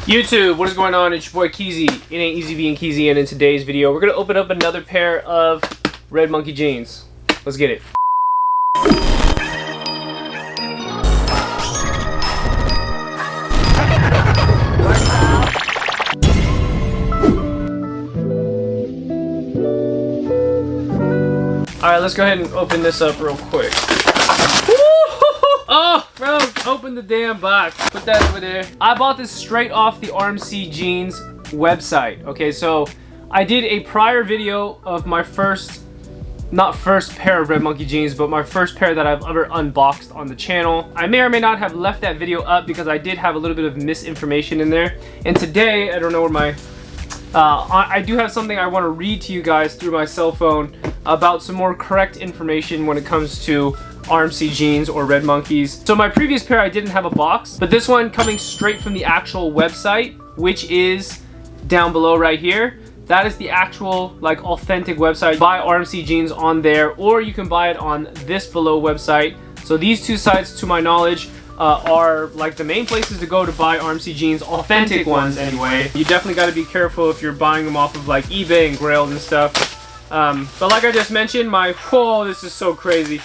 YouTube, what is going on? It's your boy Keezy. It ain't easy being Keezy, and in today's video, we're gonna open up another pair of Red Monkey jeans. Let's get it. Alright, let's go ahead and open this up real quick. Oh, bro, open the damn box. Put that over there. I bought this straight off the RMC Jeans website. Okay, so I did a prior video of my not first pair of Red Monkey jeans, but my first pair that I've ever unboxed on the channel. I may or may not have left that video up because I did have a little bit of misinformation in there. And today, I don't know where my... I do have something I want to read to you guys through my cell phone about some more correct information when it comes to RMC jeans or Red Monkeys. So my previous pair I didn't have a box, but this one coming straight from the actual website, which is down below right here. That is the actual like authentic website. Buy RMC jeans on there, or you can buy it on this below website. So these two sites, to my knowledge, are like the main places to go to buy RMC jeans, authentic ones anyway. You definitely got to be careful if you're buying them off of like eBay and Grailed and stuff. But like I just mentioned, whoa, this is so crazy.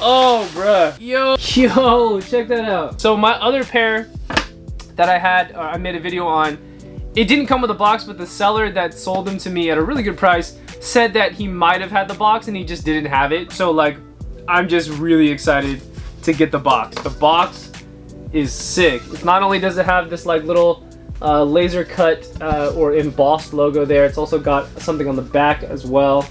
Oh, bruh. Yo, check that out. So my other pair that I had, I made a video on, it didn't come with a box, but the seller that sold them to me at a really good price said that he might have had the box and he just didn't have it. So like, I'm just really excited to get the box. The box is sick. It's not only does it have this like little laser cut or embossed logo there, it's also got something on the back as well.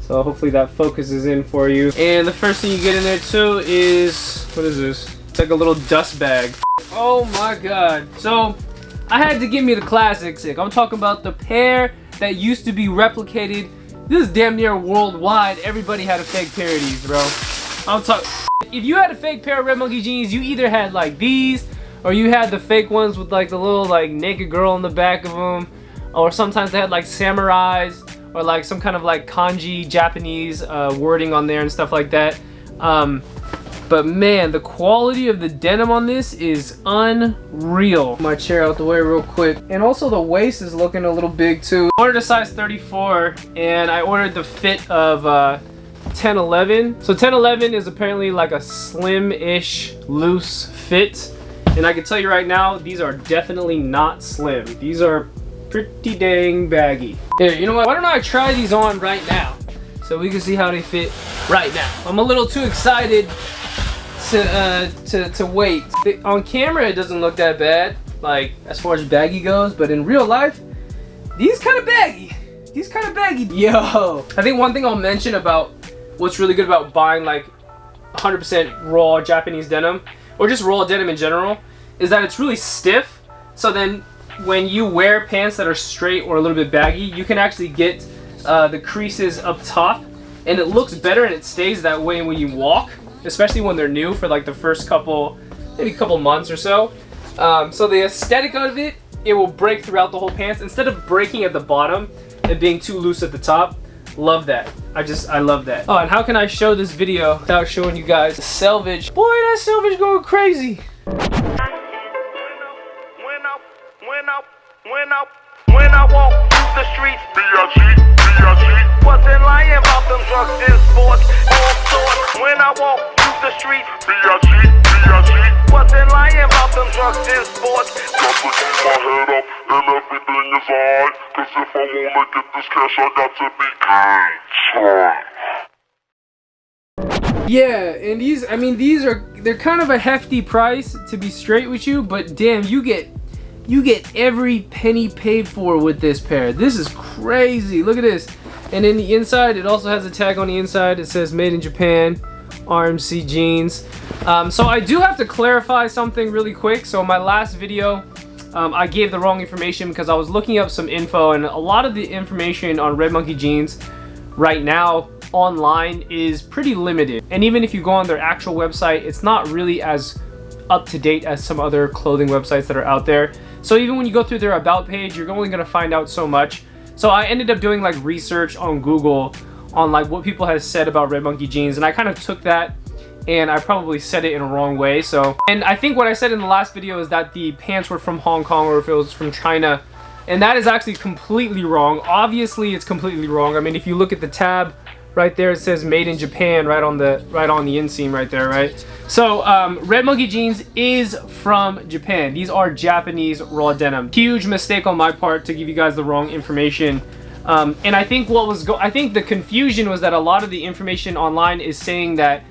So hopefully that focuses in for you. And the first thing you get in there too is, what is this? It's like a little dust bag. Oh my god. So I had to give me the classic sick. I'm talking about the pair that used to be replicated. This is damn near worldwide. Everybody had a fake pair of these, bro. I'm talking. If you had a fake pair of Red Monkey jeans, you either had like these, or you had the fake ones with like the little like naked girl in the back of them, or sometimes they had like samurais, or like some kind of like kanji Japanese wording on there and stuff like that. But man, the quality of the denim on this is unreal. My chair out the way real quick. And also the waist is looking a little big too. I ordered a size 34 and I ordered the fit of 10-11. So 10-11 is apparently like a slim-ish loose fit. And I can tell you right now, these are definitely not slim. These are pretty dang baggy. Here, you know what? Why don't I try these on right now so we can see how they fit right now. I'm a little too excited to wait. On camera, it doesn't look that bad, like as far as baggy goes, but in real life, these kind of baggy. These kind of baggy. Yo, I think one thing I'll mention about what's really good about buying like 100% raw Japanese denim, or just raw denim in general, is that it's really stiff. So then when you wear pants that are straight or a little bit baggy, you can actually get the creases up top, and it looks better and it stays that way when you walk, especially when they're new for like the first maybe couple months or so. So the aesthetic of it, it will break throughout the whole pants instead of breaking at the bottom and being too loose at the top. Love that. I love that. Oh, and how can I show this video without showing you guys the selvage? Boy, that selvage going crazy. When I walk the streets, wasn't lying about them drugs and sports, all sorts. When I walk the streets, wasn't lying about them drugs and sports. Got to keep my head up and everything is alright, cause if I wanna get this cash, I got to be good. Yeah, and these, I mean, they're kind of a hefty price, to be straight with you, but damn, you get every penny paid for with this pair. This is crazy. Look at this. And in the inside, it also has a tag on the inside. It says made in Japan, RMC jeans. So I do have to clarify something really quick. So in my last video, I gave the wrong information because I was looking up some info, and a lot of the information on Red Monkey jeans right now online is pretty limited. And even if you go on their actual website, it's not really as up to date as some other clothing websites that are out there. So even when you go through their about page, you're only gonna find out so much. So I ended up doing like research on Google on like what people have said about Red Monkey jeans, and I kind of took that and I probably said it in a wrong way. So, and I think what I said in the last video is that the pants were from Hong Kong or if it was from China, and that is actually completely wrong. Obviously, it's completely wrong. I mean, if you look at the tab right there, it says made in Japan right on the inseam right there, right? So Red Monkey Jeans is from Japan. These are Japanese raw denim. Huge mistake on my part to give you guys the wrong information. And I think I think the confusion was that a lot of the information online is saying that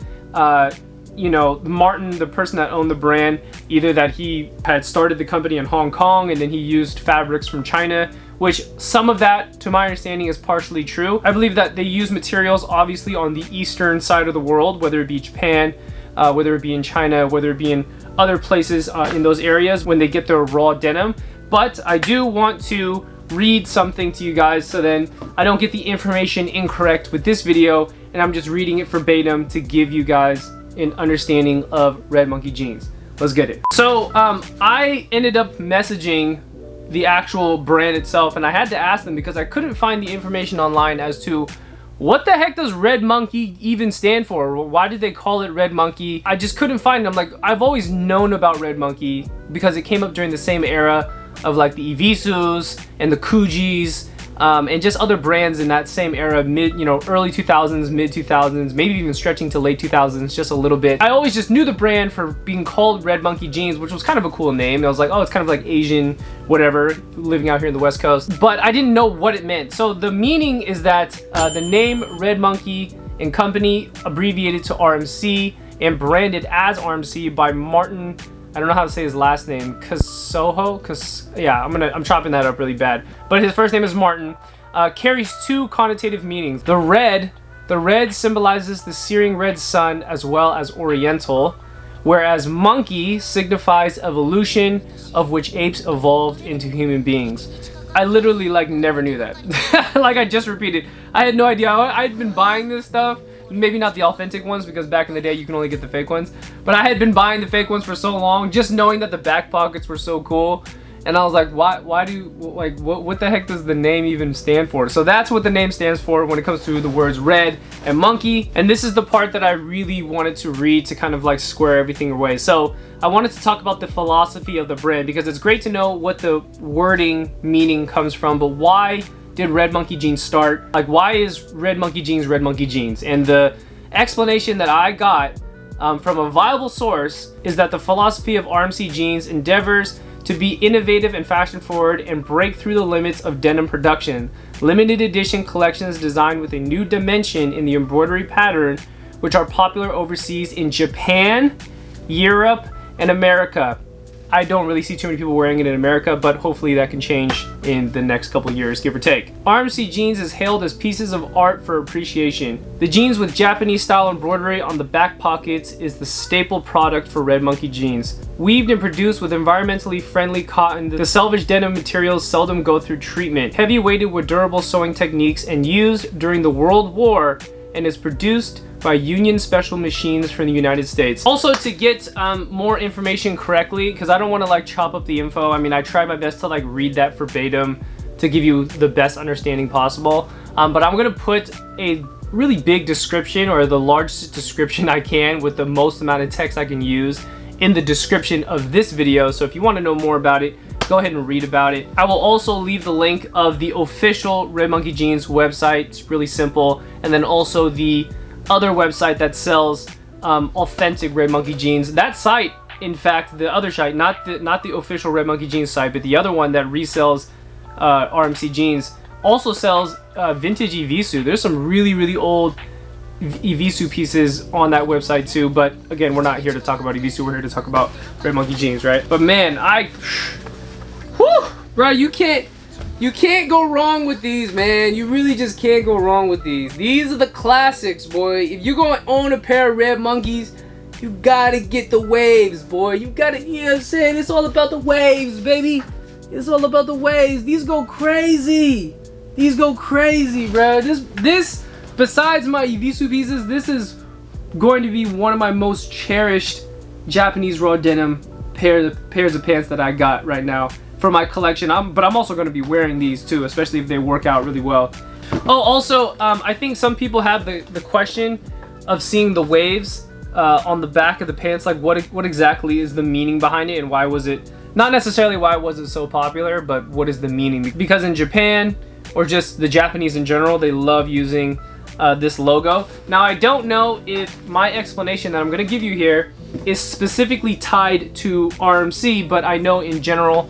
you know, Martin, the person that owned the brand, either that he had started the company in Hong Kong and then he used fabrics from China, which some of that, to my understanding, is partially true. I believe that they use materials obviously on the eastern side of the world, whether it be Japan, whether it be in China, whether it be in other places in those areas when they get their raw denim. But I do want to read something to you guys so then I don't get the information incorrect with this video and I'm just reading it verbatim to give you guys an understanding of Red Monkey Jeans. Let's get it. So I ended up messaging the actual brand itself and I had to ask them because I couldn't find the information online as to what the heck does Red Monkey even stand for? Why did they call it Red Monkey? I just couldn't find it. I'm like, I've always known about Red Monkey because it came up during the same era of like the Evisus and the Kujis and just other brands in that same era, early 2000s, mid 2000s, maybe even stretching to late 2000s just a little bit. I always just knew the brand for being called Red Monkey Jeans, which was kind of a cool name. I was like, oh, it's kind of like Asian, whatever, living out here in the West Coast. But I didn't know what it meant. So the meaning is that the name Red Monkey and Company, abbreviated to RMC and branded as RMC by Martin, I don't know how to say his last name, Ksohoh, yeah, I'm chopping that up really bad. But his first name is Martin, carries two connotative meanings. The red symbolizes the searing red sun as well as Oriental, whereas monkey signifies evolution, of which apes evolved into human beings. I literally like never knew that. Like I just repeated, I had no idea. I'd been buying this stuff. Maybe not the authentic ones because back in the day you can only get the fake ones, but I had been buying the fake ones for so long just knowing that the back pockets were so cool, and I was like, why do, like, what the heck does the name even stand for? So that's what the name stands for when it comes to the words red and monkey. And this is the part that I really wanted to read to kind of like square everything away. So I wanted to talk about the philosophy of the brand because it's great to know what the wording meaning comes from, but why did Red Monkey Jeans start? Like, why is Red Monkey Jeans Red Monkey Jeans? And the explanation that I got from a viable source is that the philosophy of RMC Jeans endeavors to be innovative and fashion forward and break through the limits of denim production. Limited edition collections designed with a new dimension in the embroidery pattern, which are popular overseas in Japan, Europe, and America. I don't really see too many people wearing it in America, but hopefully that can change in the next couple years, give or take. RMC Jeans is hailed as pieces of art for appreciation. The jeans with Japanese style embroidery on the back pockets is the staple product for Red Monkey Jeans. Weaved and produced with environmentally friendly cotton, the salvaged denim materials seldom go through treatment. Heavy weighted with durable sewing techniques and used during the World War, and is produced by Union Special Machines from the United States. Also, to get more information correctly, because I don't want to like chop up the info, I mean, I try my best to like read that verbatim to give you the best understanding possible, but I'm gonna put a really big description, or the largest description I can with the most amount of text I can use in the description of this video. So if you want to know more about it, go ahead and read about it. I will also leave the link of the official Red Monkey Jeans website. It's really simple. And then also the other website that sells authentic Red Monkey Jeans. That site, in fact, the other site, not the official Red Monkey Jeans site, but the other one that resells RMC Jeans, also sells vintage Evisu. There's some really old Evisu pieces on that website too, but again, we're not here to talk about Evisu, we're here to talk about Red Monkey Jeans, right? But man, bro, you can't go wrong with these, man. You really just can't go wrong with these. These are the classics, boy. If you're gonna own a pair of Red Monkeys, you gotta get the waves, boy. You gotta, you know what I'm saying? It's all about the waves, baby. It's all about the waves. These go crazy. These go crazy, bro. This, besides my Evisu pieces, this is going to be one of my most cherished Japanese raw denim pairs of pants that I got right now for my collection. But I'm also going to be wearing these too, especially if they work out really well. Oh, also, I think some people have the question of seeing the waves. on the back of the pants, like what exactly is the meaning behind it, and why was it, not necessarily why was it so popular, but what is the meaning? Because in Japan, or just the Japanese in general, they love using this logo. Now, I don't know if my explanation that I'm going to give you here is specifically tied to RMC, but I know in general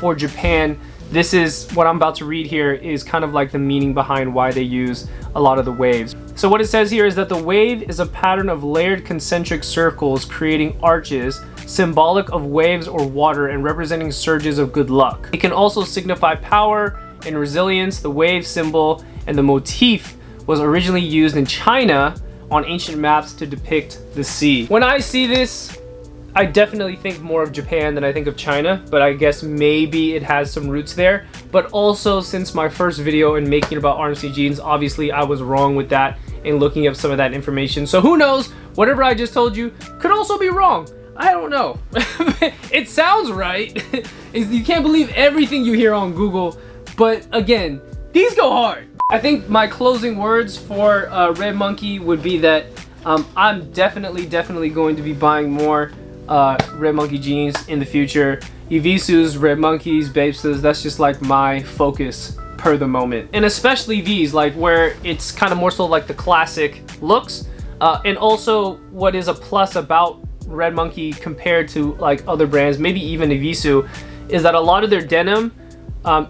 for Japan, this is what I'm about to read here is kind of like the meaning behind why they use a lot of the waves. So what it says here is that the wave is a pattern of layered concentric circles creating arches, symbolic of waves or water and representing surges of good luck. It can also signify power and resilience. The wave symbol and the motif was originally used in China on ancient maps to depict the sea. When I see this, I definitely think more of Japan than I think of China, but I guess maybe it has some roots there. But also, since my first video in making about RMC jeans, obviously I was wrong with that in looking up some of that information. So who knows, whatever I just told you could also be wrong. I don't know. It sounds right. You can't believe everything you hear on Google, but again, these go hard. I think my closing words for Red Monkey would be that I'm definitely going to be buying more Red Monkey jeans in the future. Ivisu's, Red Monkeys, Bapeses, that's just like my focus per the moment. And especially these, like where it's kind of more so like the classic looks. And also what is a plus about Red Monkey compared to like other brands, maybe even Ivisu, is that a lot of their denim,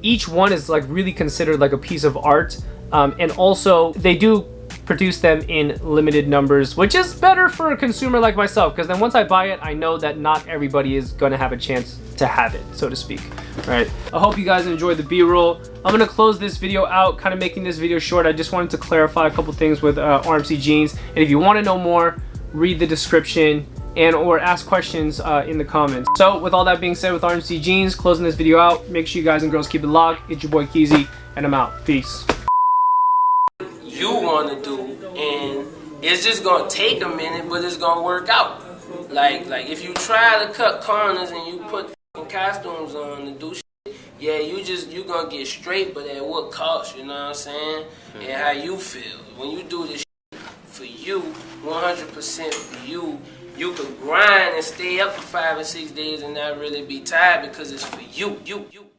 each one is like really considered like a piece of art, and also they do produce them in limited numbers, which is better for a consumer like myself, because then once I buy it, I know that not everybody is going to have a chance to have it, so to speak. Right. I hope you guys enjoyed the B-roll. I'm going to close this video out, kind of making this video short. I just wanted to clarify a couple things with RMC jeans, and if you want to know more, read the description and or ask questions in the comments. So with all that being said, with RMC jeans, closing this video out, make sure you guys and girls keep it locked. It's your boy Keezy, and I'm out. Peace. You want to do, and it's just gonna take a minute, but it's gonna work out. Like if you try to cut corners and you put costumes on to do shit, yeah, you gonna get straight, but at what cost? You know what I'm saying? And how you feel when you do this shit for you, 100% for you. You could grind and stay up for 5 or 6 days and not really be tired because it's for you.